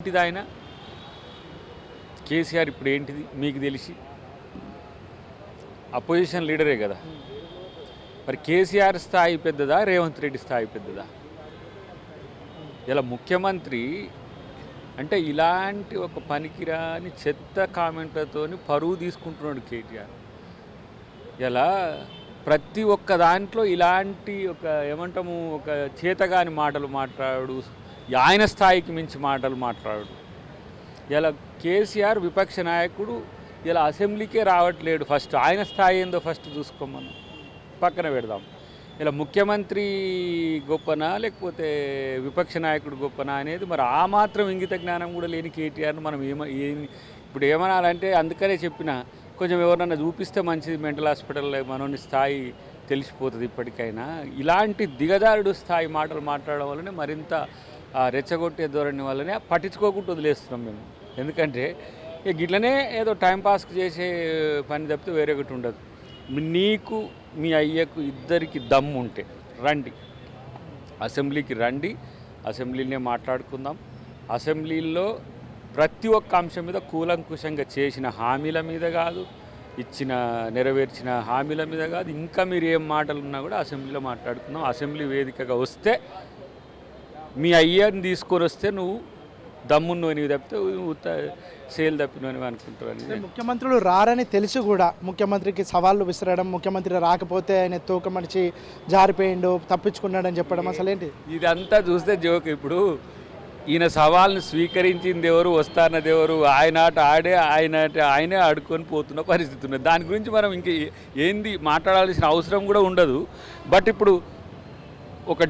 ఏంటిది ఆయన కేసీఆర్ ఇప్పుడు ఏంటిది మీకు తెలిసి అపోజిషన్ లీడరే కదా. మరి కేసీఆర్ స్థాయి పెద్దదా, రేవంత్ రెడ్డి స్థాయి పెద్దదా? ఇలా ముఖ్యమంత్రి అంటే ఇలాంటి ఒక పనికిరాని చెత్త కామెంట్లతో పరువు తీసుకుంటున్నాడు కేటీఆర్. ఇలా ప్రతి ఒక్క దాంట్లో ఇలాంటి ఒక ఏమంటాము ఒక చేతగాని మాటలు మాట్లాడు, ఆయన స్థాయికి మించి మాటలు మాట్లాడు. ఇలా కేసీఆర్ విపక్ష నాయకుడు ఇలా అసెంబ్లీకే రావట్లేడు. ఫస్ట్ ఆయన స్థాయి ఏందో ఫస్ట్ చూసుకోమని పక్కన పెడదాం. ఇలా ముఖ్యమంత్రి గొప్పనా లేకపోతే విపక్ష నాయకుడు గొప్పనా అనేది మరి ఆ మాత్రం ఇంగిత జ్ఞానం కూడా లేని కేటీఆర్ను మనం ఇప్పుడు ఏమనాలంటే అందుకనే చెప్పిన కొంచెం ఎవరన్నా చూపిస్తే మంచిది. మెంటల్ హాస్పిటల్లో మనోని స్థాయి తెలిసిపోతుంది. ఇప్పటికైనా ఇలాంటి దిగజారుడు స్థాయి మాటలు మాట్లాడడం వల్లనే మరింత రెచ్చగొట్టే ధోరణి వల్లనే పట్టించుకోకుండా వదిలేస్తున్నాం మేము. ఎందుకంటే గిట్లనే ఏదో టైంపాస్కి చేసే పని తప్పితే వేరే ఒకటి ఉండదు. నీకు మీ అయ్యకు ఇద్దరికి దమ్ము ఉంటే రండి, అసెంబ్లీకి రండి, అసెంబ్లీనే మాట్లాడుకుందాం. అసెంబ్లీలో ప్రతి ఒక్క అంశం మీద కూలంకుషంగా చేసిన హామీల మీద కాదు, నెరవేర్చిన హామీల మీద కాదు, ఇంకా మీరు ఏం మాటలు ఉన్నా కూడా అసెంబ్లీలో మాట్లాడుకుందాం. అసెంబ్లీ వేదికగా వస్తే మీ అయ్యని తీసుకొని వస్తే నువ్వు దమ్మున్నోని తప్పితే సేల్ తప్పినోని అనుకుంటారని. ముఖ్యమంత్రులు రారని తెలిసి కూడా ముఖ్యమంత్రికి సవాళ్ళు విసరడం, ముఖ్యమంత్రి రాకపోతే ఆయన తూక మనిషి జారిపోయిండు తప్పించుకున్నాడని చెప్పడం అసలేంటి? ఇదంతా చూస్తే జోక్. ఇప్పుడు ఈయన సవాల్ని స్వీకరించింది ఎవరు, వస్తారన్నది ఎవరు? ఆయనే ఆడుకొని పోతున్న పరిస్థితి ఉన్నది. దాని గురించి మనం ఇంక ఏంది మాట్లాడాల్సిన అవసరం కూడా ఉండదు. బట్ ఇప్పుడు ఒక